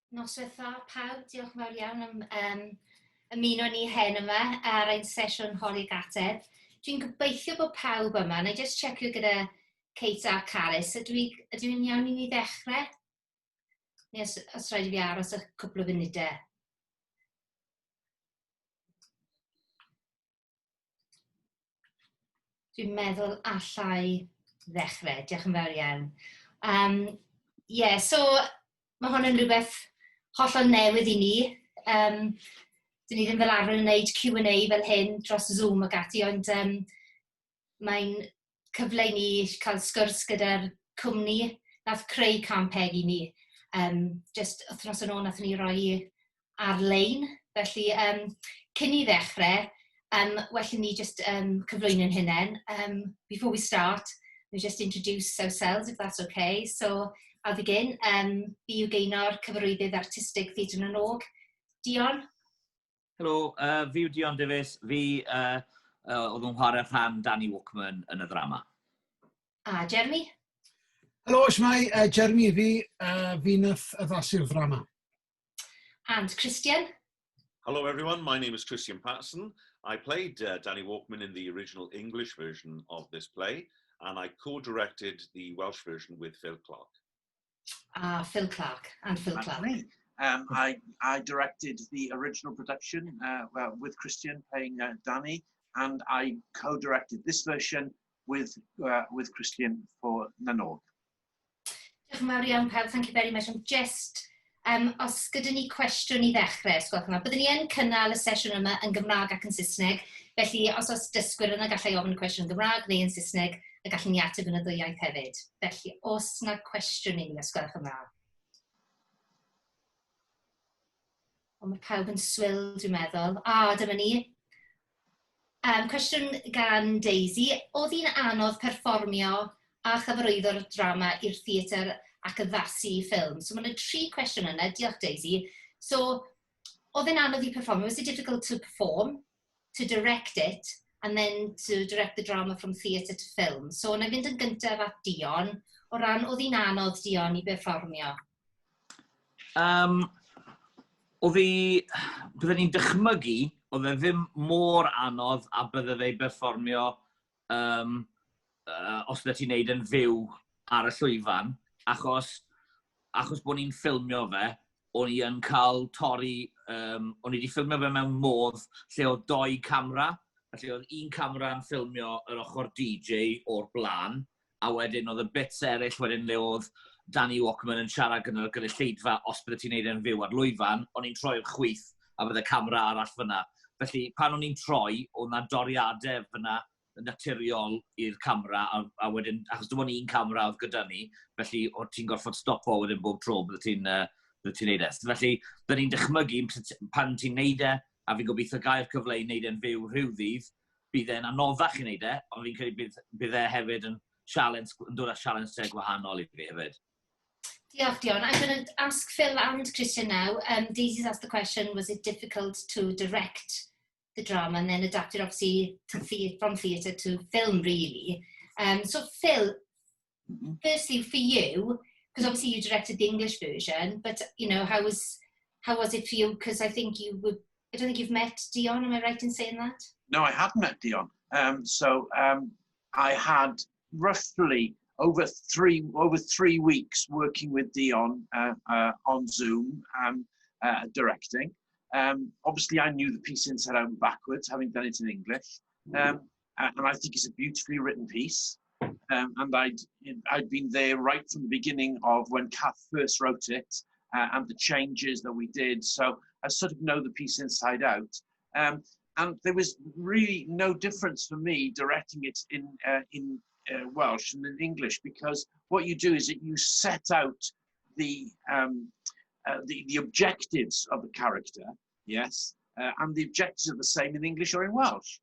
Noswaith dda pawb, diolch yn fawr iawn am ymuno ni hen yma ar ein sesiwn Holig Ateb. Dwi'n gobeithio bod pawb yma, na i just checio gyda Kate a Carys, ydw i'n iawn i ni ddechrau? Neu os rhaid i fi aros y cwpl o funudau? Dwi'n meddwl allai ddechrau, diolch yn fawr iawn. So mae hwn yn rhywbeth hollol newydd i ni. Dyn ni ddim fel arfer yn gwneud Q&A fel hyn dros Zoom ac ati, ond mae'n cyfle i ni cael sgwrs gyda'r cwmni nath creu campeg i ni. Just wythnos yn ôl nath ni roi ar-lein. Felly, cyn i ddechrau, well ni just cyflwyno'n hunain. Before we start, we just introduce ourselves, if that's okay. So, I'll begin. Fi yw Gaynor, cyfarwyddyd artistig Theatr y Nog. Dion? Helo, fi yw Dion Davies. Fi oedd yn chwarae rhan Danny Walkman yn y ddrama. A Jeremy? Helo, shmai, Jeremy fi nath addasu'r ddrama. And Christian? Hello everyone, my name is Christian Patterson. I played Danny Walkman in the original English version of this play, and I co-directed the Welsh version with Phil Clark. Phil Clark and Phil Clark. I directed the original production with Christian playing Danny, and I co-directed this version with Christian for Nanog. Diolch yn fawr iawn pawb, thank you very much. Os gyda ni cwestiwn i ddechrau, byddwn ni yn cynnal y sesiwn yma yn Gymraeg ac yn Saesneg, felly os dysgwyr yna gallai ofyn cwestiwn yn Gymraeg neu yn Saesneg, y gallwn ni ateb yn y ddwy iaith hefyd. Felly, os yna cwestiwn i ni, os gwelwch yn dda. Ond mae pawb yn swil, dwi'n meddwl. Dyma ni. Cwestiwn gan Daisy. Oedd hi'n anodd perfformio a chyfarwyddo'r drama i'r theatr ac addasu ffilm? So mae'n 3 cwestiwn yna. Diolch Daisy. So, oedd hi'n anodd i perfformio? Was it difficult to perform, to direct it, and then to direct the drama from theatre to film? So, na fynd yn gyntaf at Dion, o ran oedd hi'n anodd Dion i perfformio? Byddwn ni'n dychmygu, oedd e ddim mor anodd a bydde fe perfformio os ydych ti'n neud yn fyw ar y llwyfan, achos bod ni'n ffilmio fe, o'n i yn cael torri, o'n i wedi ffilmio fe mewn modd lle oedd 2 camera, felly oedd un camera yn ffilmio yr ochr DJ o'r blaen, a wedyn oedd y bits eraill wedyn le oedd Danny Walkman yn siarad gyda'r gynulleidfa os bydde ti'n neud yn fyw ar lwyfan, o'n i'n troi'r chwith a bydde camera arall fyna. Felly, pan o'n i'n troi, oedd yna doriadau fyna naturiol i'r camera, a wedyn, achos dim ond un camera oedd gyda ni, felly oedd ti'n gorfod stopo wedyn bob tro bydde ti'n neud e. Felly, byddwn ni'n dychmygu pan ti'n neud e, a fi'n gobeithio gael cyfle i neud e'n fyw rhyw ddydd, bydd e'n anoddach i neud e, ond fi'n credu bydd e hefyd yn dod â sialens gwahanol i fi hefyd. Diolch, Dion. I'm going to ask Phil and Christian now. Daisy's asked the question, was it difficult to direct the drama and then adapt it obviously from theatre to film, really? So, Phil, firstly, for you, because obviously you directed the English version, but, you know, how was it for you? Because I think I don't think you've met Dion, am I right in saying that? No, I hadn't met Dion. I had roughly over 3 weeks working with Dion on Zoom and directing. Obviously, I knew the piece inside out and backwards, having done it in English. And I think it's a beautifully written piece. And I'd been there right from the beginning of when Kath first wrote it and the changes that we did. So I sort of know the piece inside out. And there was really no difference for me directing it in Welsh and in English, because what you do is that you set out the objectives of the character, yes, and the objectives are the same in English or in Welsh.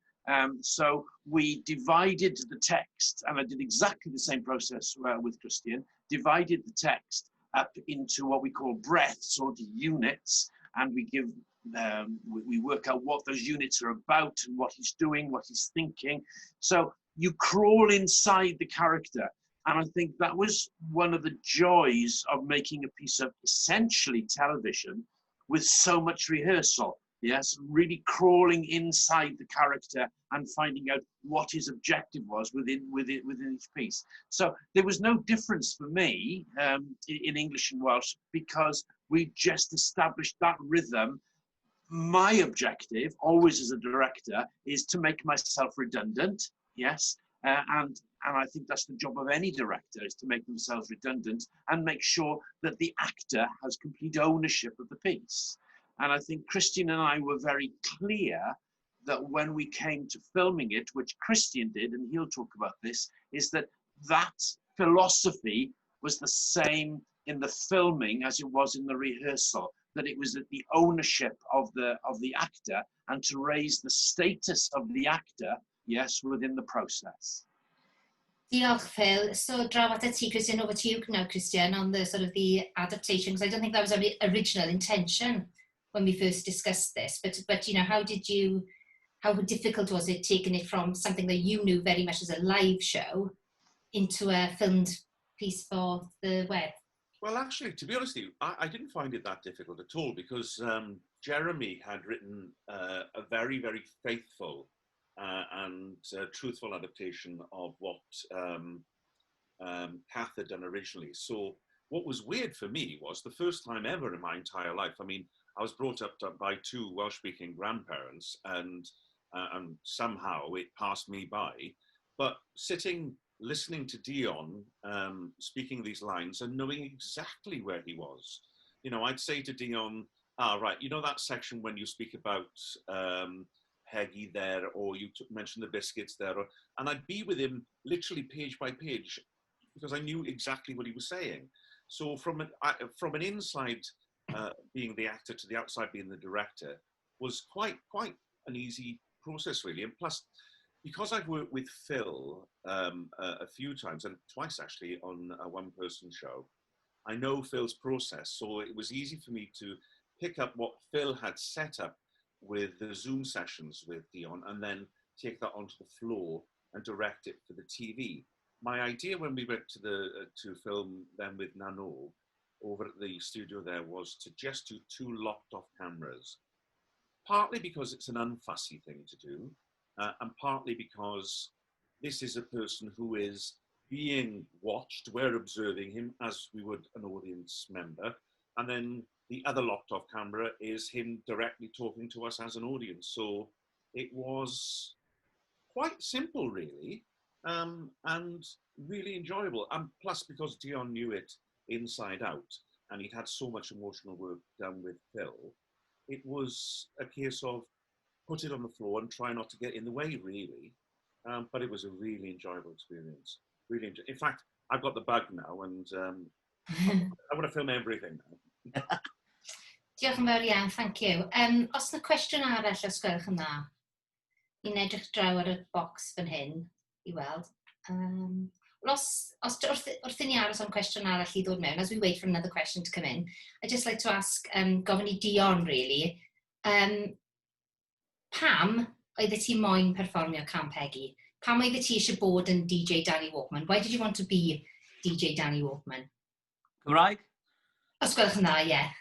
So we divided the text, and I did exactly the same process with Christian, divided the text up into what we call breaths or units, and we work out what those units are about and what he's doing, what he's thinking. So you crawl inside the character And I think that was one of the joys of making a piece of essentially television with so much rehearsal. Yes, really crawling inside the character and finding out what his objective was within each piece. So there was no difference for me in English and Welsh because we just established that rhythm. My objective, always as a director, is to make myself redundant. Yes, and I think that's the job of any director, is to make themselves redundant and make sure that the actor has complete ownership of the piece. And I think Christian and I were very clear that when we came to filming it, which Christian did, and he'll talk about this, is that that philosophy was the same in the filming as it was in the rehearsal, that it was the ownership of the actor and to raise the status of the actor, yes, within the process. Diolch, Phil. So, draw at ti, Christian, over to you now, Christian, on the sort of the adaptation, because I don't think that was our original intention when we first discussed this, but you know, how difficult was it taking it from something that you knew very much as a live show into a filmed piece for the web? Well, actually, to be honest with you, I didn't find it that difficult at all because Jeremy had written a very, very faithful and truthful adaptation of what Kath had done originally. So what was weird for me was the first time ever in my entire life, I mean, I was brought up by two Welsh-speaking grandparents and somehow it passed me by. But sitting, listening to Dion speaking these lines and knowing exactly where he was. You know, I'd say to Dion, right, you know that section when you speak about Peggy there, or you mentioned the biscuits there, and I'd be with him literally page by page because I knew exactly what he was saying. So from an inside being the actor to the outside being the director was quite an easy process, really. And plus, because I've worked with Phil a few times, and twice actually on a one-person show, I know Phil's process. So it was easy for me to pick up what Phil had set up with the Zoom sessions with Dion and then take that onto the floor and direct it for the TV. My idea when we went to film them with Nano over at the studio there was to just do 2 locked off cameras, partly because it's an unfussy thing to do, and partly because this is a person who is being watched. We're observing him as we would an audience member, and then the other locked off camera is him directly talking to us as an audience. So it was quite simple, really, and really enjoyable. And plus, because Dion knew it inside out, and he'd had so much emotional work done with Phil, it was a case of put it on the floor and try not to get in the way, really. But it was a really enjoyable experience. Really in fact, I've got the bug now, and I want to film everything now. Diolch yn fawr iawn, thank you. Os yna cwestiwn arall os gwelwch yn dda, i'n edrych draw ar y bocs fan hyn i weld. Wrth i ni aros am cwestiwn arall i ddod mewn, as we wait for another question to come in, I'd just like to ask, gofyn i Dion, really, pam oedd ti moyn perfformio Cam Peggy? Pam oedd ti eisiau bod yn DJ Danny Walkman? Why did you want to be DJ Danny Walkman? Cymraeg? Os gwelwch yn dda, yeah.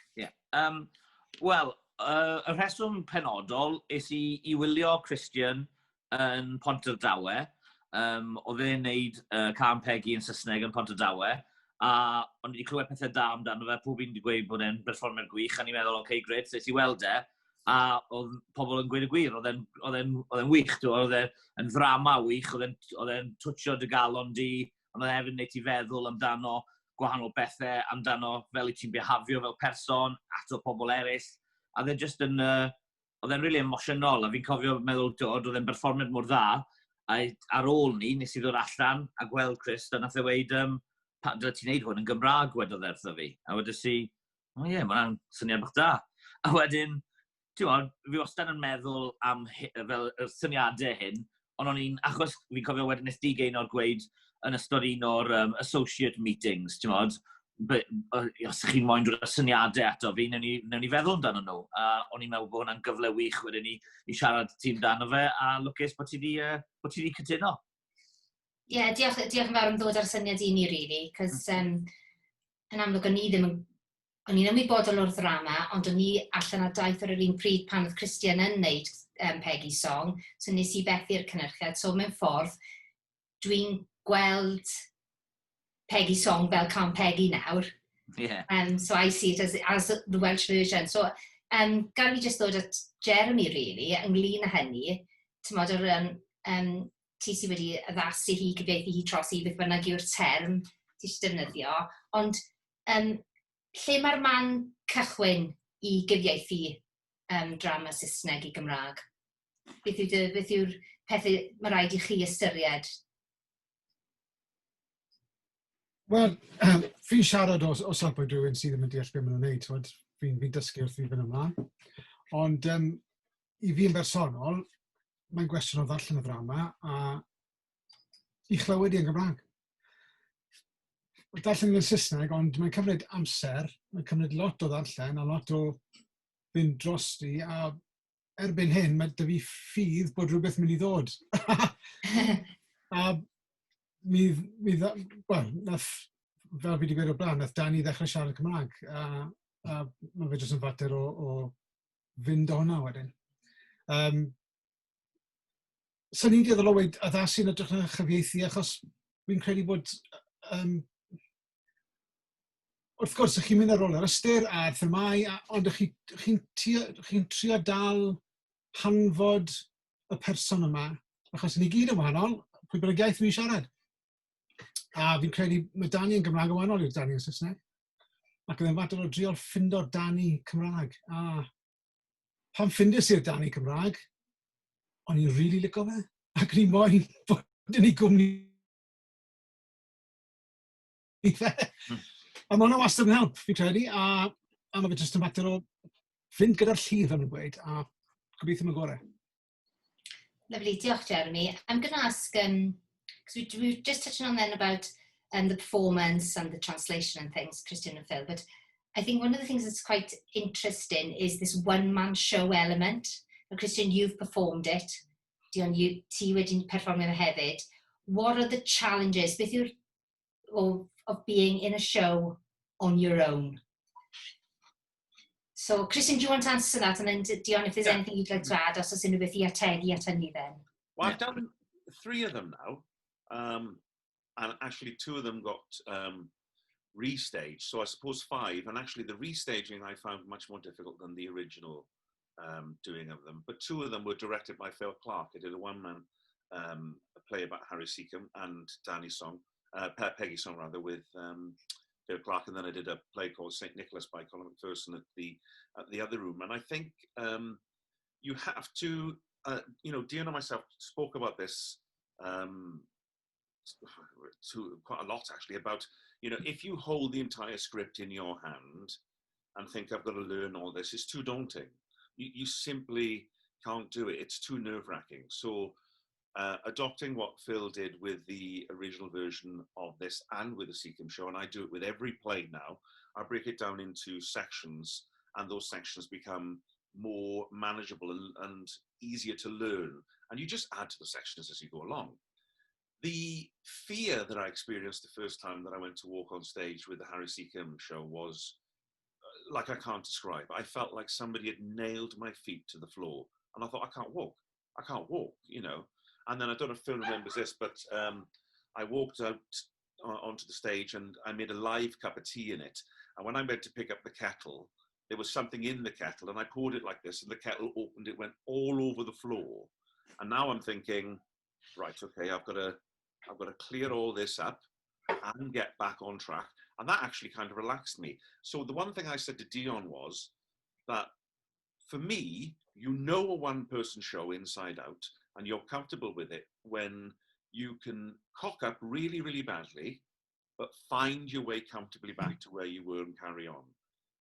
Wel, y rheswm penodol is i wylio Christian yn Pontardawe. Oedd e'n neud Cam Peggy yn Saesneg yn Pontardawe. A ond wedi clywed pethau da amdano fe, pob un wedi gweud bod e'n berfformiad gwych, a ni'n meddwl, OK, gret, so i weld e. A oedd pobl yn gweud y gwir, oedd e'n wych, oedd e'n ddrama wych, oedd e'n twtio dy galon di, ond oedd hefyd wneud ti feddwl amdano gwahanol bethau, amdano fel i ti'n behafio fel person, ato pobl eraill. A oedd e'n really emosiynol, a fi'n cofio meddwl, oedd e'n berfformiad mor dda, a ar ôl ni, nes i ddod allan a gweld Chris, a nath e weid, dyle ti'n neud hwn yn Gymraeg, wedodd wrtho fi. A wedys i, mae'n syniad bach da. A wedyn, fi wastad yn meddwl am fel y syniadau hyn, ond achos fi'n cofio wedyn nes di Gaynor gweud yn ystod un o'r associate meetings, os chi'n moyn drwy'r syniadau ato fi, newn ni feddwl amdano nhw. A o'n i'n meddwl bod hwnna'n gyfle wych wedyn i siarad tîm dan o fe, a lwcus bod ti wedi cytuno. diolch yn fawr am ddod ar syniad i ni, really, cos yn amlwg o'n i ddim yn o'n i'n ymwybodol o'r ddrama, ond o'n i allan ar daith ar yr un pryd pan oedd Christian yn wneud Peggy Song, so nes i fethu'r cynhyrchiad. So mewn ffordd, dwi'n gweld Peggy Song fel Can Peggy nawr. Yeah. So I see it as the Welsh version. So gan fi just ddod at Jeremy, really, ynglyn â hynny, ti'n modd ti sydd wedi addasu hi, cyfieithu hi trosi, beth bynnag yw'r term ti eisiau defnyddio, ond lle mae'r man cychwyn i gyfieithu drama Saesneg i Gymraeg? Beth yw'r pethau mae rhaid i chi ystyried? Wel, fi'n siarad o safbwynt rhywun sydd ddim yn deall beth maen nhw'n gwneud. Fi'n dysgu wrth fi fynd ymlaen. Ond i fi'n bersonol, mae'n gwestiwn o ddarllen y ddrama a i chlywed i'n Gymraeg. Darllen yn Saesneg, ond mae'n cymryd amser, mae'n cymryd lot o ddarllen a lot o fynd drosti, a erbyn hyn, mae dy fi ffydd bod rhywbeth mynd i ddod. A nath, fel fi wedi gweud o blaen, nath Dani ddechrau siarad Cymraeg, a mae fe jyst yn fater o fynd o hwnna wedyn. Sa'n ni'n dieddol o weid addasu'n edrych yn chyfieithu, achos fi'n credu bod wrth gwrs, ych chi'n mynd ar ôl yr ystyr a'r themau, ond chi'n trio dal hanfod y person yma, achos ni gyd yn wahanol, pwy bynnag iaith fi'n siarad. A fi'n credu mae Dani yn Gymraeg yn wahanol i'r Dani yn Saesneg. Ac yn fater o driol ffindo'r Dani Cymraeg. A pan ffindus i'r Dani Cymraeg, o'n i'n rili licio fe. Ac o'n i'n moyn bod yn ei gwmni i fe. A mae hwnna wastad yn help, fi'n credu, a mae fe jyst yn fater o fynd gyda'r llif yn y gweud, a gobeithio yn y gorau. Lovely, diolch Jeremy. I'm going to ask, because we were just touching on then about the performance and the translation and things, Christian and Phil, but I think one of the things that's quite interesting is this one-man show element. Now, Christian, you've performed it. Dion, ti wedi perfformio hefyd. What are the challenges beth yw'r of being in a show on your own? So, Christian, do you want to answer that? And then, Dion, if there's anything you'd like to add, os oes unrhyw beth i ategu at hynny then. Well, I've done 3 of them now, and actually 2 of them got restaged, so I suppose 5, and actually the restaging I found much more difficult than the original doing of them, but 2 of them were directed by Phil Clark. I did a one-man play about Harry Seacombe and Danny's song, Peggy Song rather, with Phil Clark, and then I did a play called St. Nicholas by Colin McPherson at the other room. And I think you have to, Dion and myself spoke about this quite a lot actually, about, if you hold the entire script in your hand and think I've got to learn all this, it's too daunting. You simply can't do it. It's too nerve-wracking. So adopting what Phil did with the original version of this and with the Seacombe show, and I do it with every play now, I break it down into sections, and those sections become more manageable and easier to learn. And you just add to the sections as you go along. The fear that I experienced the first time that I went to walk on stage with the Harry Seacombe show was like I can't describe. I felt like somebody had nailed my feet to the floor, and I thought, I can't walk, And then I don't know if Phil remembers this, but I walked out onto the stage and I made a live cup of tea in it. And when I went to pick up the kettle, there was something in the kettle, and I poured it like this, and the kettle opened, it went all over the floor. And now I'm thinking, right, okay, I've got to clear all this up and get back on track. And that actually kind of relaxed me. So the one thing I said to Dion was that for me, a one-person show inside out, and you're comfortable with it when you can cock up really, really badly, but find your way comfortably back to where you were and carry on.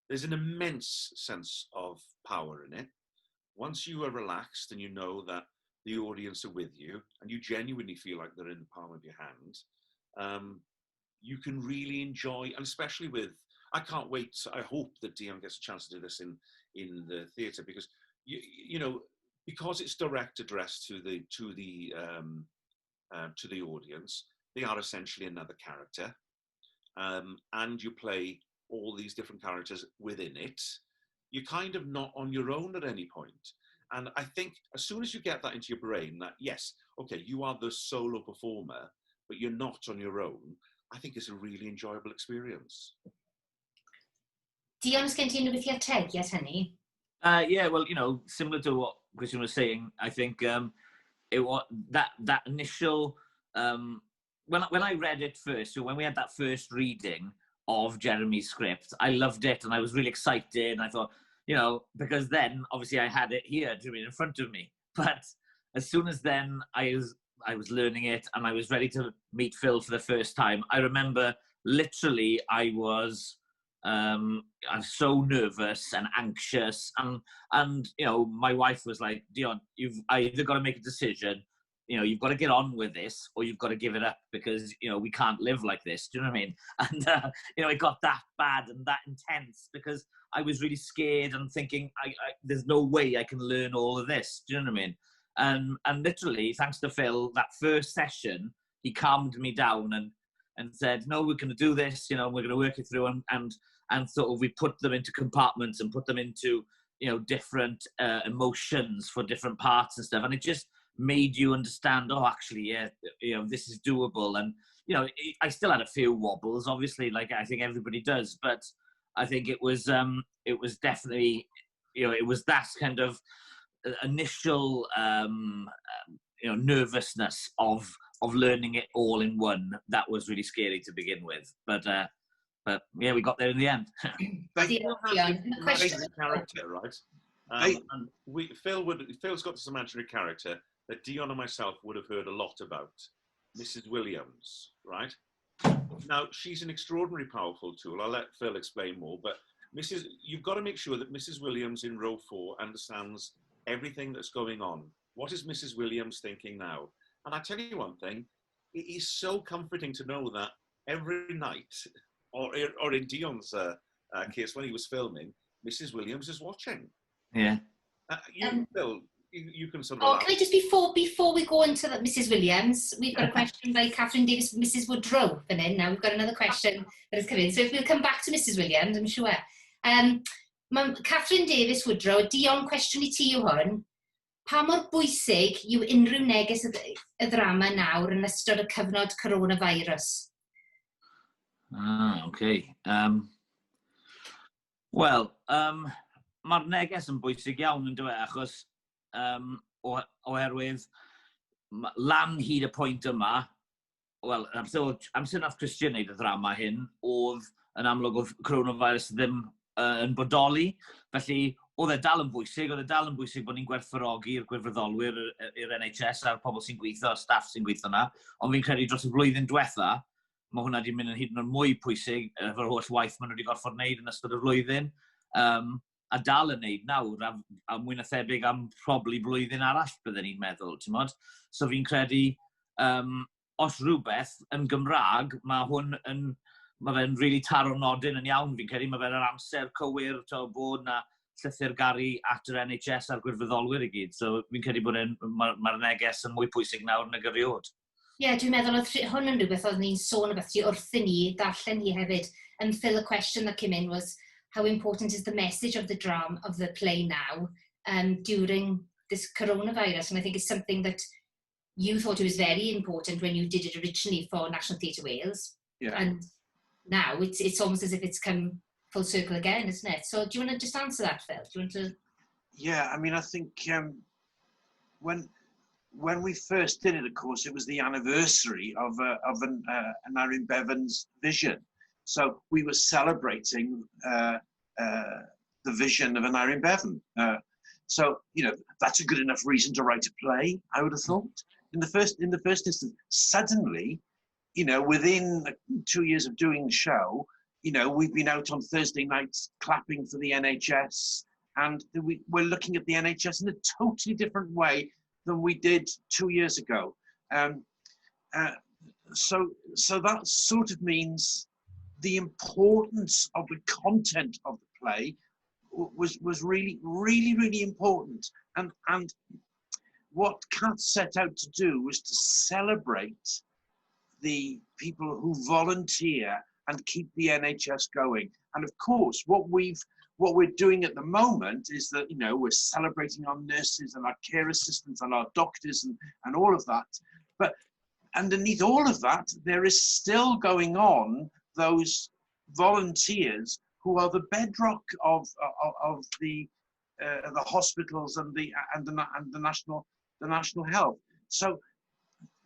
There's an immense sense of power in it. Once you are relaxed and you know that the audience are with you and you genuinely feel like they're in the palm of your hand, you can really enjoy, and especially with, I can't wait, I hope that Dion gets a chance to do this in the theatre, because, because it's direct address to the audience, they are essentially another character. And you play all these different characters within it. You're kind of not on your own at any point. And I think as soon as you get that into your brain, that yes, okay, you are the solo performer, but you're not on your own, I think it's a really enjoyable experience. Dion, sgen ti unrhyw beth i ategu at hynny? Yeah, well, you know, similar to what Christian was saying, I think it was that initial when I read it first, so when we had that first reading of Jeremy's script, I loved it and I was really excited. And I thought, you know, because then obviously I had it here in front of me. But as soon as then I was learning it and I was ready to meet Phil for the first time, I remember literally I was so nervous and anxious, and you know, my wife was like, Dion, you've either got to make a decision, you know, you've got to get on with this, or you've got to give it up, because you know we can't live like this. Do you know what I mean? And you know, it got that bad and that intense because I was really scared and thinking, there's no way I can learn all of this. Do you know what I mean? And literally, thanks to Phil, that first session, he calmed me down and said, no, we're going to do this. You know, we're going to work it through, and sort of we put them into compartments and put them into, you know, different emotions for different parts and stuff. And it just made you understand, oh, actually, yeah, you know, this is doable. And, you know, I still had a few wobbles, obviously, like I think everybody does. But I think it was definitely, you know, it was that kind of initial, you know, nervousness of learning it all in one. That was really scary to begin with. But yeah, we got there in the end. Amazing character, right? And Phil's got this imaginary character that Dion and myself would have heard a lot about, Mrs. Williams, right? Now, she's an extraordinarily powerful tool. I'll let Phil explain more, but you've got to make sure that Mrs. Williams in row 4 understands everything that's going on. What is Mrs. Williams thinking now? And I tell you one thing, it is so comforting to know that every night, or in Dion's case when he was filming, Mrs. Williams is watching. Yeah. Phil, you can sort of. Oh, can I just before we go into that, Mrs. Williams, we've got a question by Catherine Davis, Mrs. Woodrow. And then now we've got another question that has come in. So if we'll come back to Mrs. Williams, I'm sure. Catherine Davis Woodrow, Dion, cwestiwn i ti yw hwn. Pa mor bwysig yw unrhyw neges y ddrama nawr yn ystod y cyfnod coronavirus? Okay. Wel, mae'r neges yn bwysig iawn yn dweud, achos oherwydd lan hyd y pwynt yma, wel, amser nath Christian wneud y ddrama hyn, oedd yn amlwg oedd coronavirus ddim yn bodoli, felly oedd e dal yn bwysig bod ni'n gwerthfawrogi'r gwirfoddolwyr i'r NHS a'r pobl sy'n gweithio, staff sy'n gweithio yna, ond fi'n credu dros y flwyddyn diwetha, mae hwnna wedi mynd yn hyd yn oed mwy pwysig efo'r holl waith maen nhw wedi gorfod wneud yn ystod y flwyddyn, a dal yn wneud nawr, a mwy na thebyg am probably blwyddyn arall bydden ni'n meddwl, ti'n modd? So fi'n credu, os rhywbeth yn Gymraeg, mae fe'n really taro nodyn yn iawn, fi'n credu, mae fe'n yr amser cywir bod na llythyr at yr NHS a'r gwirfoddolwyr i gyd. So fi'n credu bod mae'r neges yn mwy pwysig nawr yn y gyriod. Ie, dwi'n meddwl oedd hwn yn rhywbeth oedd ni'n sôn o beth wrthyn ni, darllen hi hefyd. And Phil, the question that came in was, how important is the message of the drama, of the play now, during this coronavirus? And I think it's something that you thought it was very important when you did it originally for National Theatre Wales. Yeah. And now it's almost as if it's come full circle again, isn't it? So do you want to just answer that, Phil? Do you want to? Yeah, I mean, I think when we first did it, of course, it was the anniversary of an Aneurin Bevan's vision. So we were celebrating the vision of Aneurin Bevan. So, you know, that's a good enough reason to write a play, I would have thought. In the first instance, suddenly, you know, within 2 years of doing the show, you know, we've been out on Thursday nights clapping for the NHS, and we're looking at the NHS in a totally different way than we did 2 years ago. So that sort of means the importance of the content of the play was really, really, really important. And what Kat set out to do was to celebrate the people who volunteer and keep the NHS going. And of course, what we're doing at the moment is that, you know, we're celebrating our nurses and our care assistants and our doctors and all of that. But underneath all of that, there is still going on those volunteers who are the bedrock of the hospitals and the national health. So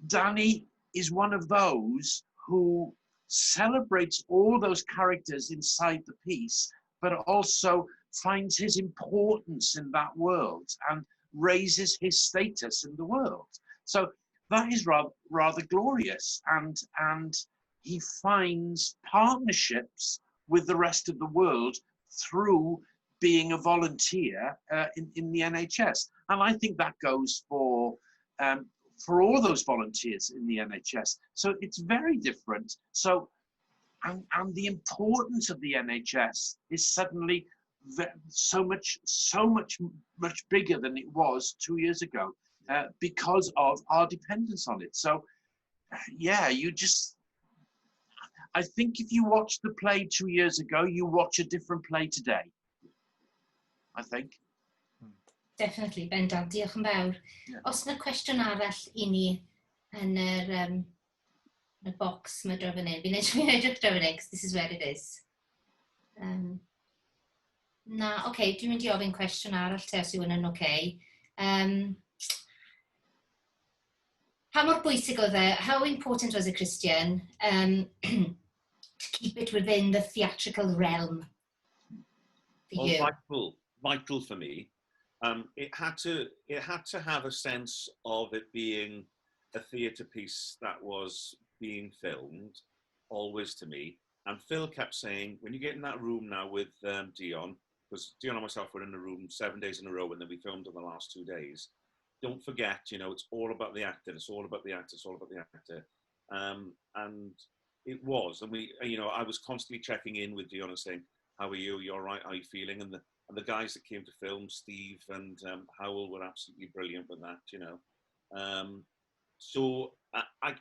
Danny is one of those who celebrates all those characters inside the piece, but also finds his importance in that world and raises his status in the world. So that is rather glorious, and he finds partnerships with the rest of the world through being a volunteer in the NHS. And I think that goes for all those volunteers in the NHS. So it's very different. So, and the importance of the NHS is suddenly so much bigger than it was 2 years ago because of our dependence on it. So, yeah, I think if you watch the play 2 years ago, you watch a different play today, I think. Definitely, bendant. Diolch yn fawr. Yeah. Os yna cwestiwn arall I ni yn y box mae draw fan hyn, fi'n edrych draw fan hyn, because this is where it is. Na, okay, dwi'n mynd I ofyn cwestiwn arall te os yw hwnna'n okay. Pa mor bwysig oedd e, how important was a Christian to keep it within the theatrical realm for you? Vital for me. It had to have a sense of it being a theatre piece that was being filmed, always to me. And Phil kept saying, when you get in that room now with Dion, because Dion and myself were in the room 7 days in a row and then we filmed in the last 2 days, don't forget, you know, it's all about the actor, it's all about the actor, it's all about the actor. And it was, and we, you know, I was constantly checking in with Dion and saying, how are you? You all right? How are you feeling? And the guys that came to film, Steve and Howell, were absolutely brilliant with that, you know. So I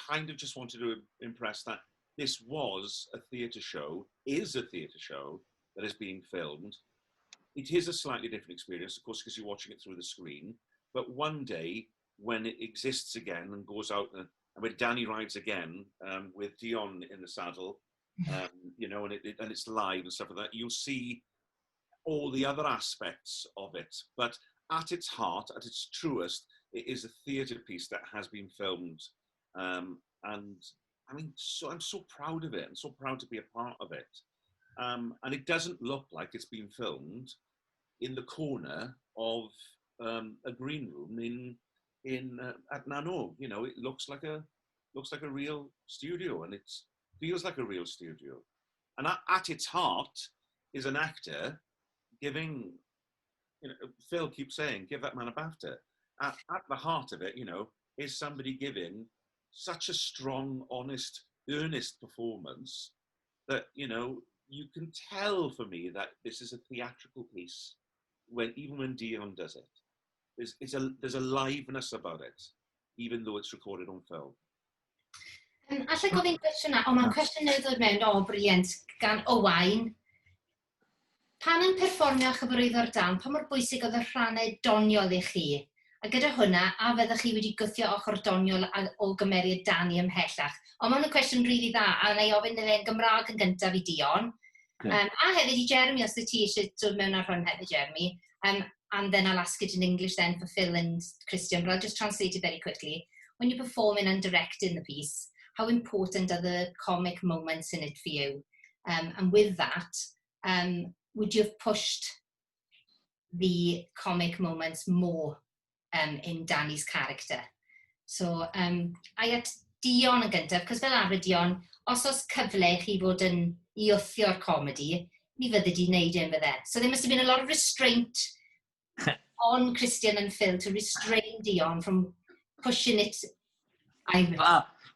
kind of just wanted to impress that this was a theatre show, is a theatre show that is being filmed. It is a slightly different experience, of course, because you're watching it through the screen. But one day, when it exists again and goes out, and when Danny rides again with Dion in the saddle, you know, and it's live and stuff like that, you'll see all the other aspects of it. But at its heart, at its truest, it is a theatre piece that has been filmed. And I mean, I'm so proud of it. I'm so proud to be a part of it. And it doesn't look like it's been filmed in the corner of a green room at Nano. You know, it looks like a real studio, and it feels like a real studio. And at its heart is an actor giving, you know, Phil keeps saying, give that man a BAFTA. At the heart of it, you know, is somebody giving such a strong, honest, earnest performance that, you know, you can tell for me that this is a theatrical piece even when Dion does it. There's a liveness about it, even though it's recorded on film. Allai gofyn cwestiwn na, mae'n cwestiwn newydd ddod mewn, briliant, gan Owain. Pan yn perfformio Chyfarwyddwr Dan, pa mor bwysig oedd y rhannau doniol I chi? A gyda hwnna, a fyddwch chi wedi gwthio ochr doniol o gymeriad Dani ymhellach? Ond mae'n cwestiwn rili dda, a na I ofyn yn Gymraeg yn gyntaf I Dion. A hefyd I Jeremy, os ti eisiau dod mewn ar hwn hefyd, Jeremy. And then I'll ask it in English then for Phil and Christian, but I'll just translate it very quickly. When you're performing and directing the piece, how important are the comic moments in it for you? And with that, would you have pushed the comic moments more in Danny's character? So, I at Dion yn gyntaf, because fel arfer Dion, os cyfle chi fod yn I wthio'r comedy, ni fydde di wneud yn fydde. So there must have been a lot of restraint on Christian and Phil to restrain Dion from pushing it.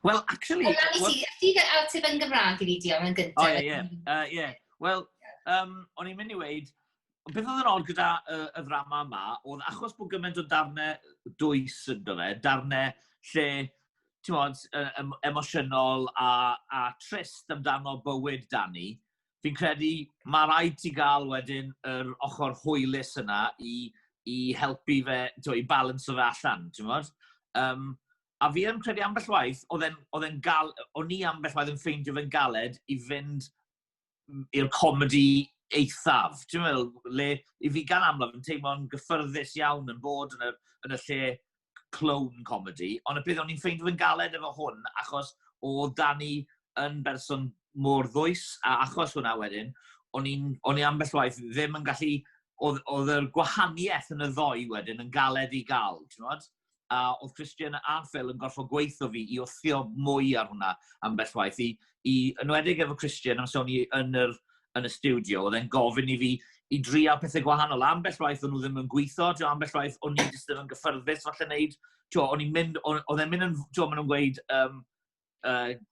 Well, actually... Ti gael awtif yn Gymraeg I Dion yn gyntaf? Oh, yeah. Well, o'n i'n mynd I weid, beth oedd yn ôl gyda y ddrama yma, oedd achos bod gymaint o darnau dwys yn dod darnau lle emosiynol a trist amdano bywyd Dani, fi'n credu mae rhaid ti gael wedyn yr ochr hwylus yna i helpu fe, i balans o fe allan, ti'n modd? A fi yn credu ambell waith, o'n i ambell waith yn ffeindio fe'n galed i fynd i'r comedi eithaf. Ti'n meddwl, i fi gan amlaf yn teimlo'n gyffyrddus iawn yn bod yn y lle clown comedy, ond y bydd o'n i'n ffeindio fe'n galed efo hwn, achos o Dani yn berson mor ddwys, a achos hwnna wedyn, o'n i ambell waith ddim yn gallu, oedd yr gwahaniaeth yn y ddoi wedyn yn galed i gael, ti'n modd? A oedd Christian a Phil yn gorfod gweithio fi i wthio mwy ar hwnna ambell waith. Enwedig efo Christian, am sôn i yn y studio, oedd e'n gofyn i fi i drio pethau gwahanol. Ambell waith o'n nhw ddim yn gweithio, ambell waith o'n i jyst ddim yn gyffyrddus falle wneud. Oedd e'n mynd yn, maen nhw'n gweud,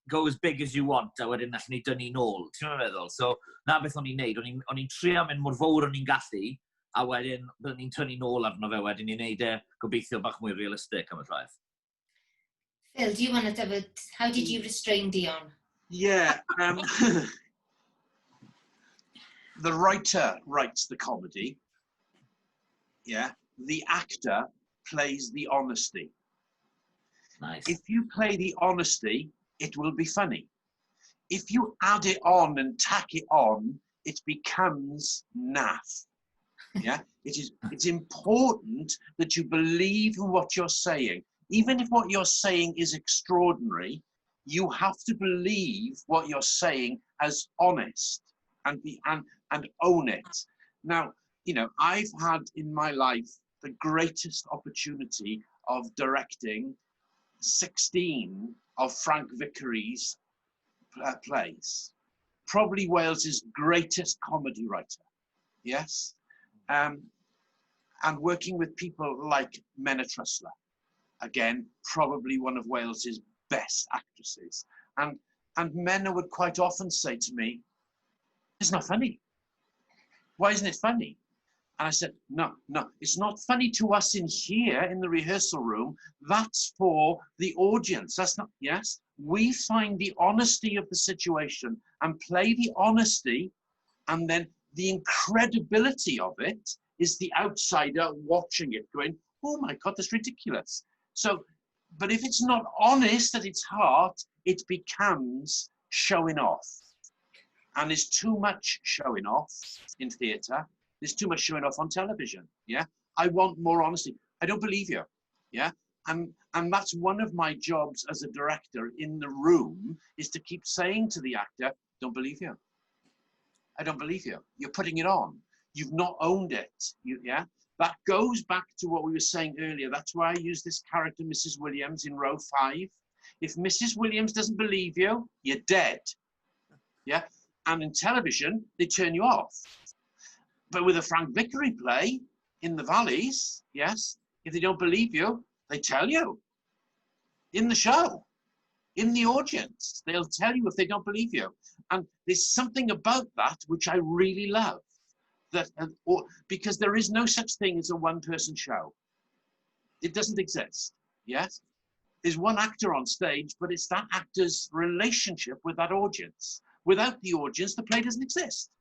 go as big as you want, a wedyn allan ni dynnu nôl. Ti'n meddwl? So, na beth o'n i'n neud. O'n i'n trio mynd mor fawr o'n i'n gallu, a wedyn, byddwn ni'n tynnu nôl arno fe wedyn i'n neud gobeithio bach mwy realistic am y traeth. Phil, do you want to how did you restrain Dion? Yeah, the writer writes the comedy. Yeah, the actor plays the honesty. Nice. If you play the honesty, it will be funny. If you add it on and tack it on, it becomes naff. Yeah, it's important that you believe in what you're saying. Even if what you're saying is extraordinary, you have to believe what you're saying as honest and own it. Now, I've had in my life the greatest opportunity of directing 16 of Frank Vickery's plays. Probably Wales's greatest comedy writer. Yes. And working with people like Menna Trussler, again, probably one of Wales's best actresses. And Menna would quite often say to me, "It's not funny. Why isn't it funny?" And I said, no, it's not funny to us in here in the rehearsal room. That's for the audience. That's not, yes. We find the honesty of the situation and play the honesty, and then the incredibility of it is the outsider watching it going, "Oh my God, that's ridiculous." So, but if it's not honest at its heart, it becomes showing off. And there's too much showing off in theatre. There's too much showing off on television. Yeah, I want more honesty. I don't believe you. Yeah, and that's one of my jobs as a director in the room, is to keep saying to the actor, "Don't believe you. I don't believe you. You're putting it on. You've not owned it." Yeah, that goes back to what we were saying earlier. That's why I use this character, Mrs. Williams, in row 5. If Mrs. Williams doesn't believe you, you're dead. Yeah, and in television, they turn you off. But with a Frank Vickery play in the Valleys, yes, if they don't believe you, they tell you. In the show, in the audience, they'll tell you if they don't believe you. And there's something about that which I really love. Because there is no such thing as a one-person show. It doesn't exist, yes? There's one actor on stage, but it's that actor's relationship with that audience. Without the audience, the play doesn't exist,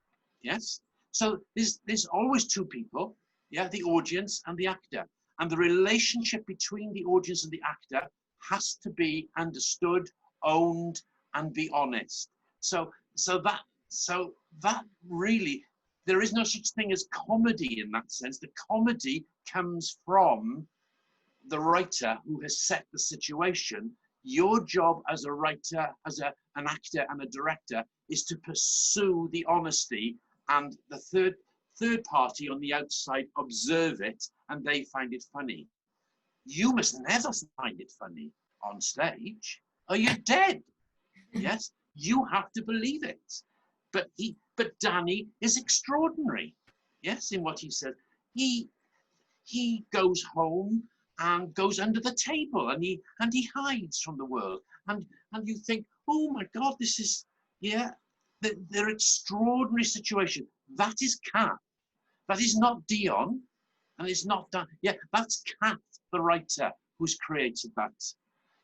yes? So there's always two people, yeah, the audience and the actor. And the relationship between the audience and the actor has to be understood, owned, and be honest. So that really, there is no such thing as comedy in that sense. The comedy comes from the writer who has set the situation. Your job as a writer, as an actor and a director, is to pursue the honesty, and the third party on the outside observe it and they find it funny. You must never find it funny on stage or you're dead. Yes, you have to believe it. But Danny is extraordinary. Yes, in what he said. He goes home and goes under the table and he hides from the world. And you think, oh my God, this is, yeah, their extraordinary situation. That is Kat. That is not Dion, and it's not Dan. Yeah, that's Kat, the writer, who's created that.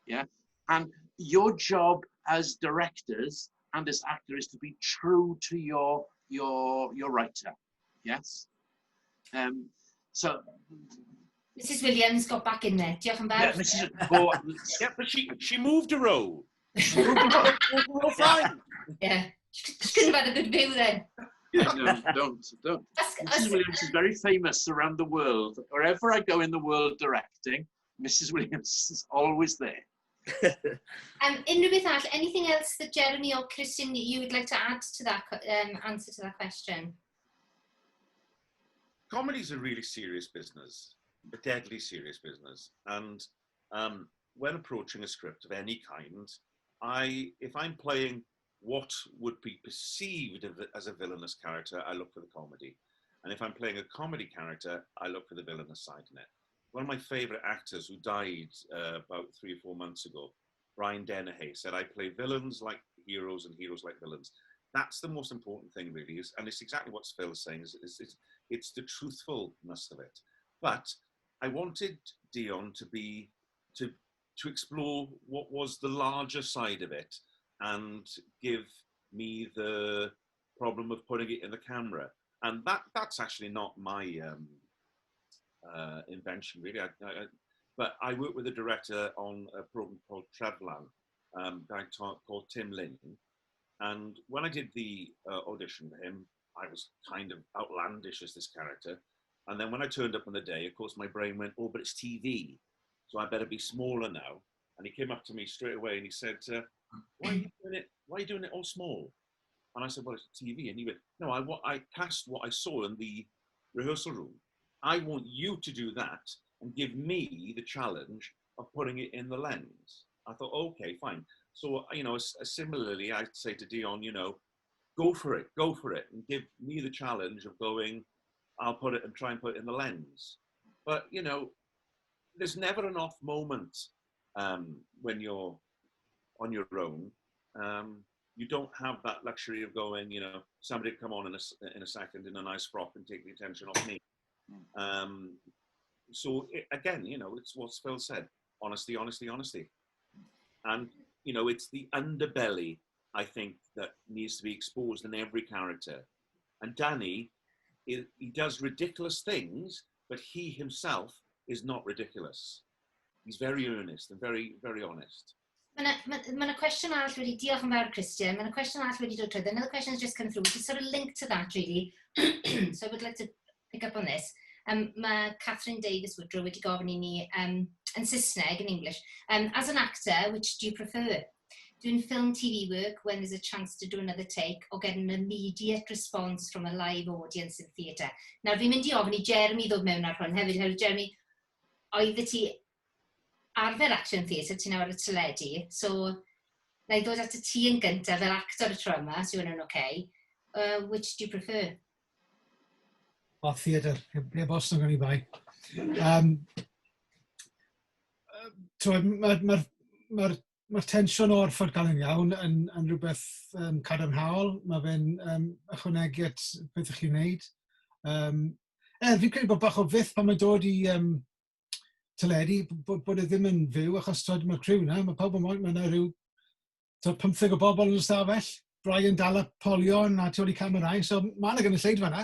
Yeah, And your job as directors and as actors is to be true to your writer. Yes. So. Mrs Williams got back in there. Diolch yn Yeah, fawr. Yeah, but she moved a row. Yeah. She couldn't have had a good view then. No, don't. Mrs. Williams is very famous around the world. Wherever I go in the world directing, Mrs. Williams is always there. Unrhyw beth arall, anything else that Jeremy or Christian you would like to add to that answer to that question? Comedy's a really serious business, a deadly serious business. And when approaching a script of any kind, if I'm playing what would be perceived as a villainous character, I look for the comedy. And if I'm playing a comedy character, I look for the villainous side in it. One of my favourite actors who died about 3 or 4 months ago, Brian Dennehy, said, I play villains like heroes and heroes like villains. That's the most important thing, really, and it's exactly what Phil's saying, it's the truthfulness of it. But I wanted Dion to explore what was the larger side of it and give me the problem of putting it in the camera. And that's actually not my invention, really. But I worked with a director on a program called Treflan, a guy called Tim Lin. And when I did the audition for him, I was kind of outlandish as this character. And then when I turned up on the day, of course, my brain went, oh, but it's TV, so I better be smaller now. And he came up to me straight away and he said, why are you doing it all small? And I said, well, it's TV. And he went, no, I cast what I saw in the rehearsal room. I want you to do that and give me the challenge of putting it in the lens. I thought, okay, fine. So, similarly, I'd say to Dion, go for it, and give me the challenge of going, I'll put it and try and put it in the lens. But, there's never an off moment when you're on your own. You don't have that luxury of going, somebody come on in a second in a nice frock and take the attention off me. So again, it's what Phil said, honesty, honesty, honesty. And, it's the underbelly, I think, that needs to be exposed in every character. And Danny, he does ridiculous things, but he himself is not ridiculous. He's very earnest and very, very honest. Mae'n cwestiwn arall wedi, diolch yn fawr Christian, mae'n cwestiwn arall wedi dod trwy. Another question has just come through, which is sort of linked to that really. So I would like to pick up on this. Mae Catherine Davis Woodrow wedi gofyn I ni yn Saesneg, in English. As an actor, which do you prefer? Doing film TV work when there's a chance to do another take or get an immediate response from a live audience in theatre? Nawr, fi'n mynd I ofyn I Jeremy ddod mewn ar hwn hefyd. Jeremy, oedd ti arfer actor yn theatre, ti nawr ar y teledu, so na I ddod at y ti yn gyntaf fel actor y tro yma, so yna'n okay. Which do you prefer? O, theatr, heb os yn gan I bai. Mae'r tensiwn o'r ffordd gael yn iawn yn rhywbeth cadarnhaol. Mae fe'n ychwanegu at beth ych chi'n neud. Fi'n credu bod bach o fyth pan mae'n dod I teledu, bod e ddim yn fyw, achos mae'r criw yna, mae pawb yn yna rhyw 15 o bobl yn y stafell. Brian dal y polion a tu ôl I camerau, so mae yna gynulleidfa yna.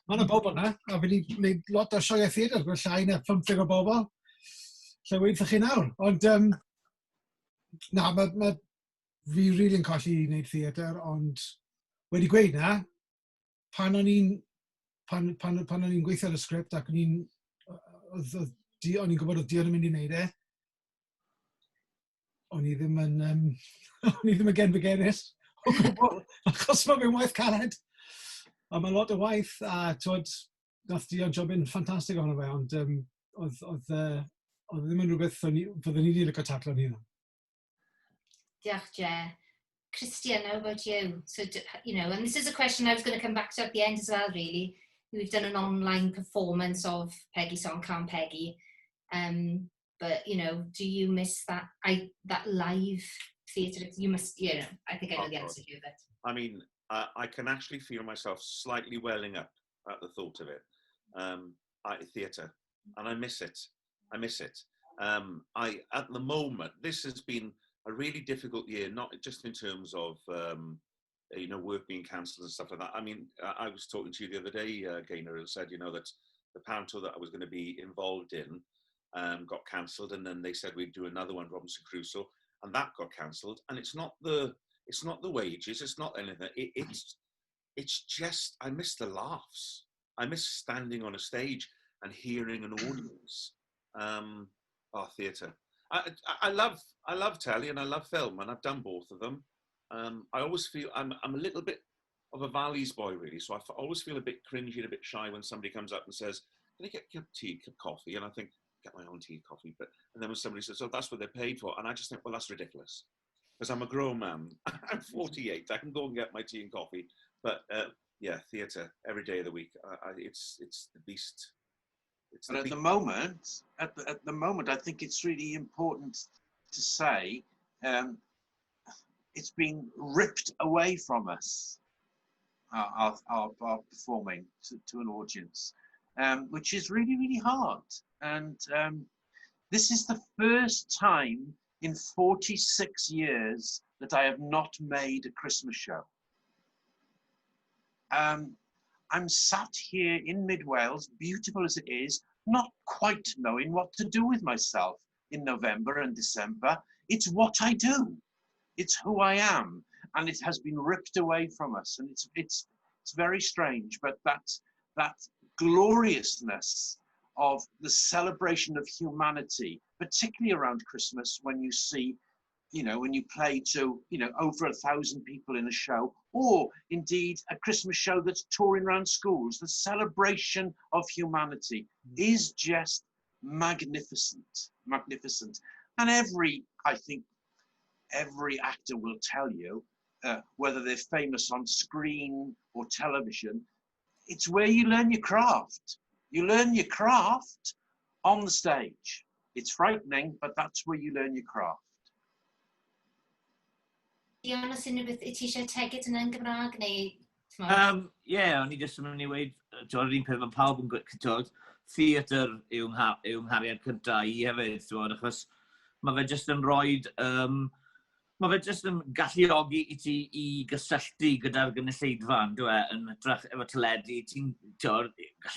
Mae yna bobl yna, a fi wedi gwneud lot o sioe theatr, gyda llai na 15 o bobl. Lle weithio chi nawr. Ond, na, fi rili yn colli I wneud theatr, ond wedi gweud na, pan o'n i'n gweithio ar y sgript ac o'n i'n gwybod oedd Dion yn mynd I wneud e, o'n I ddim yn genfygenus o gwbl, achos mae fe'n waith caled. A mae lot o waith, a nath Dion job yn ffantastig ohono fe, ond oedd ddim yn rhywbeth fyddwn ni wedi lygo taclo ni. Diolch, Je. Christian, how about you? So, and this is a question I was going to come back to at the end as well, really. We've done an online performance of Peggy Song, Can't Peggy. But, do you miss that live theatre? You must, I think I know the answer to that. I mean, I can actually feel myself slightly welling up at the thought of it. Theatre, and I miss it. At the moment, this has been really difficult year, not just in terms of work being cancelled and stuff like that. I mean, I was talking to you the other day, Gaynor, and said, that the panto that I was going to be involved in got cancelled, and then they said we'd do another one, Robinson Crusoe, and that got cancelled. And it's not the wages, it's not anything. It's just, I miss the laughs. I miss standing on a stage and hearing an audience. Theatre. I love telly and I love film, and I've done both of them. I always feel I'm a little bit of a Valleys boy, really, so I always feel a bit cringy and a bit shy when somebody comes up and says, "Can I get a cup of tea, cup of coffee?" And I think, get my own tea, coffee. And then when somebody says, "Oh, that's what they're paid for," and I just think, well, that's ridiculous, because I'm a grown man. I'm 48. I can go and get my tea and coffee. But yeah, theatre every day of the week. It's the beast. But at the moment, I think it's really important to say it's been ripped away from us, our performing to an audience, which is really, really hard. And this is the first time in 46 years that I have not made a Christmas show. I'm sat here in Mid Wales, beautiful as it is, not quite knowing what to do with myself in November and December. It's what I do. It's who I am, and it has been ripped away from us, and it's very strange. But that gloriousness of the celebration of humanity, particularly around Christmas, when you see, when you play to, over 1,000 people in a show, or indeed a Christmas show that's touring around schools, the celebration of humanity is just magnificent, magnificent. And I think every actor will tell you, whether they're famous on screen or television, it's where you learn your craft. You learn your craft on the stage. It's frightening, but that's where you learn your craft. Dion, os unrhyw beth, ti eisiau tegid yna'n Gymraeg neu? O'n i jyst yn mynd i weid, yr un peth mae pawb yn gwybod, theatr yw nghariad cyntaf i hefyd, achos mae fe jyst yn roed, mae fe jyst yn galluogi i ti i gysylltu gyda'r gynulleidfa'n, yn hytrach efo teledu, ti'n gallu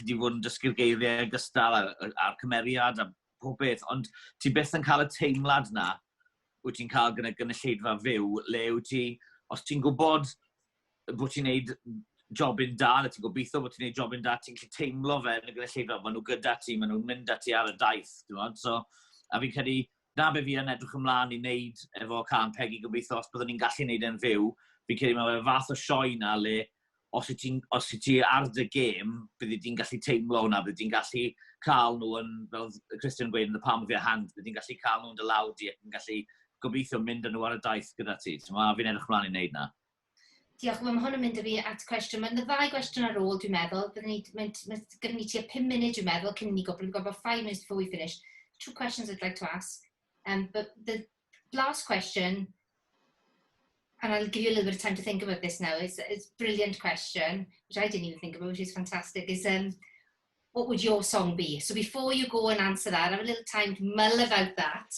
di fod yn dysgu'r geiriau gystal a'r cymeriad a pob beth, ond ti byth yn cael y teimlad na wyt ti'n cael gyda gynulleidfa fyw, le wyt ti, os ti'n gwybod bod ti'n neud jobyn da, a ti'n gobeithio bod ti'n neud jobyn da, ti'n gallu teimlo fe yn y gynulleidfa, maen nhw gyda ti, maen nhw'n mynd â ti ar y daith, so, a fi'n credu, na be fi yn edrych ymlaen i wneud efo Can Peggy, gobeithio os byddwn ni'n gallu wneud e'n fyw, fi'n credu mae fe fath o sioe na, le os y ti ar dy gêm, byddi di'n gallu teimlo hwnna, byddi di'n gallu cael nhw yn, fel Christian gweud, yn the palm of your hand, byddi di'n gallu cael nhw yn dy lawdi ac yn gallu gobeithio mynd â nhw ar y daith gyda ti. Fi'n edrych ymlaen i wneud na. Diolch, mae hwn yn mynd â fi at cwestiwn. Mae'n ddau gwestiwn ar ôl, dwi'n meddwl. Gyda ni tua 5 munud, dwi'n meddwl, cyn ni got about 5 minutes before we finish. 2 questions I'd like to ask. But the last question, and I'll give you a little bit of time to think about this now, it's a brilliant question, which I didn't even think about, which is fantastic, is what would your song be? So before you go and answer that, have a little time to mull about that.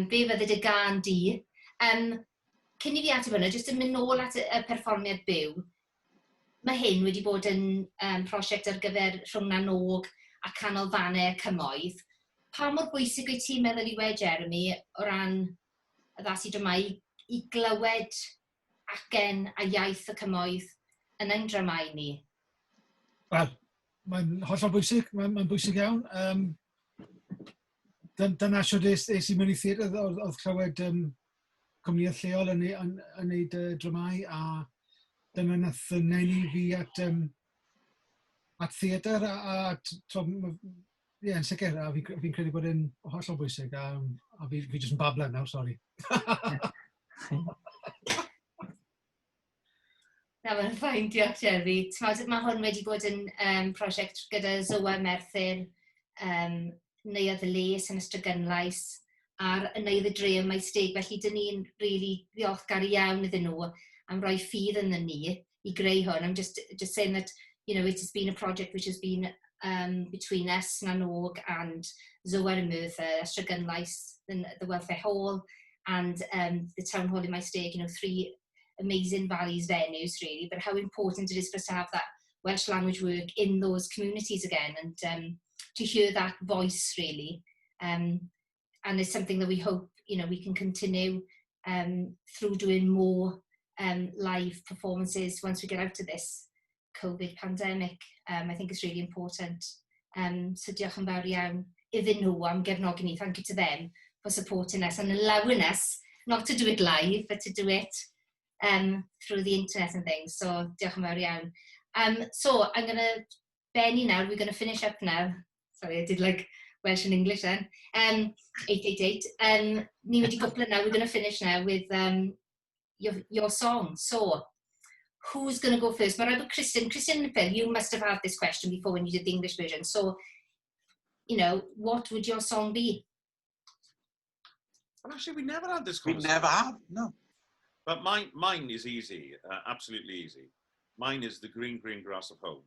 Be fydde dy gan di. Cyn i fi ateb hwnna, jyst yn mynd nôl at y perfformiad byw, mae hyn wedi bod yn prosiect ar gyfer Rhwng Na Nog a Canolfannau Cymoedd. Pa mor bwysig wyt ti'n meddwl i we, Jeremy, o ran y ddasu dramau i glywed acen a iaith y cymoedd yn ein dramau ni? Wel, mae'n hollol bwysig, mae'n bwysig iawn. Dyna siwr es i mewn i theatr, oedd clywed cwmnïau lleol yn gwneud dramau, a dyna nath nenu fi at theatr, yn sicr, a fi'n credu bod e'n hollol bwysig, a fi jyst yn bablen nawr, sori. Na, mae'n ffain, diolch, Jeremy. Mae hwn wedi bod yn prosiect gyda Zoa Merthyr, Neuadd y Les yn ystod gynlais, a'r Neuadd y Dre ym Maes Steg, felly dyn ni'n really ddiolchgar iawn iddyn nhw am roi ffydd yn ni i greu hwn. I'm just saying that, it has been a project which has been between us, Na Nog, and Zoa and Merthyr, ystod gynlais, the Welfare Hall, and the Town Hall in my stake, 3 amazing Valleys venues really, but how important it is for us to have that Welsh language work in those communities again, and to hear that voice really. And it's something that we hope, we can continue through doing more live performances once we get out of this COVID pandemic. I think it's really important. So diolch yn fawr iawn iddyn nhw am gefnogi ni. Thank you to them for supporting us and allowing us not to do it live, but to do it through the internet and things. So diolch yn fawr iawn. So I'm going to, Benny now, we're going to finish up now. Sorry, I did like Welsh and English then. 888. Ni wedi gwpl now, we're going to finish now with your song. So, who's going to go first? But I've got Kristen. Kristen, you must have had this question before when you did the English version. So, what would your song be? Well, actually, we never had this We conversation. never have, no. But mine is easy, absolutely easy. Mine is The Green, Green Grass of Home.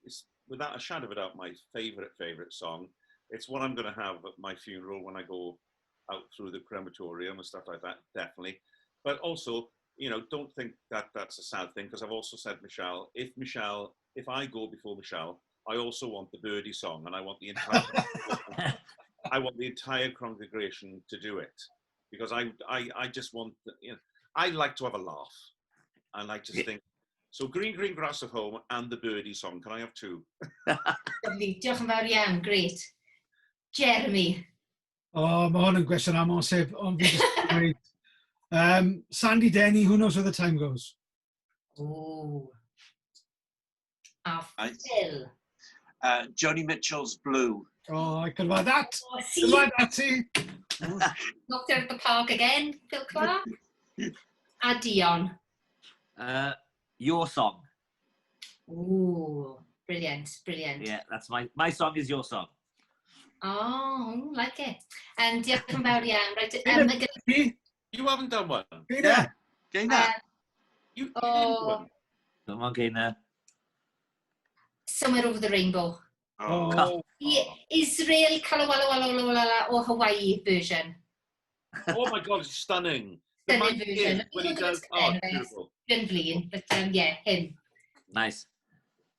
It's without a shadow of a doubt my favourite song. It's what I'm going to have at my funeral when I go out through the crematorium and stuff like that, definitely. But also, don't think that that's a sad thing, because I've also said, Michelle, if I go before Michelle, I also want the Birdie song, and I want the entire congregation to do it, because I just want, I like to have a laugh, and I just think, so Green, Green Grass of Home and the Birdie song, can I have 2? Lovely, diolch yn fawr iawn, great. Jeremy. Oh, mae hwn yn gwestiwn amosib, ond fi jyst yn dweud. Sandy Denny, who knows where the time goes? Ooh. A Right. Phil. Joni Mitchell's Blue. Oh, I could have had that. Oh, Could have had that, see? knocked out of the park again, Phil Clark. A Dion. Your song. Ooh, brilliant, brilliant. Yeah, that's my song is your song. Oh, like it. And diolch yn fawr iawn. Right, You haven't done one. Yeah. Gaina. You didn't do Oh. one. Come on, Gaynor. Somewhere Over the Rainbow. Oh. Israel Kalawala or Hawaii version. Oh my God, it's stunning. The Stunning mic version. is when he does, beautiful. Yn flin, but yeah, him. Nice.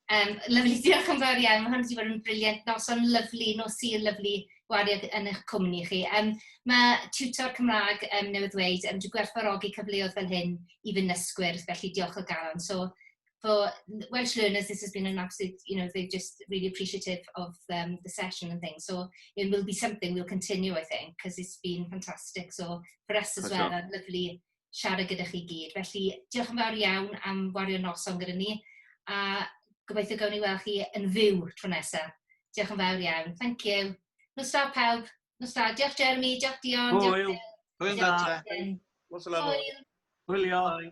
Lyflu, diolch yn fawr iawn. Mae hwn wedi bod yn briliant. Noson lyflu, nos i'r lyflu wario yn eich cwmni chi. Mae tiwtor Cymraeg newydd dweud, dwi'n gwerthfawrogi cyfleoedd fel hyn i fy nysgwyr, felly diolch o galon. So, for Welsh learners, this has been an absolute, they're just really appreciative of the session and things. So it will be something we'll continue, I think, because it's been fantastic. So for us as well, lovely siarad gyda chi gyd. Felly, diolch yn fawr iawn am wario noson gyda ni. A gobeithio gawn ni weld chi yn fyw tro nesaf. Diolch yn fawr iawn. Thank you. Nos da pawb. Nos da. Diolch Jeremy. Diolch Dion. Hwyl. Hwyl da. What's the level? Hwylio. Bye.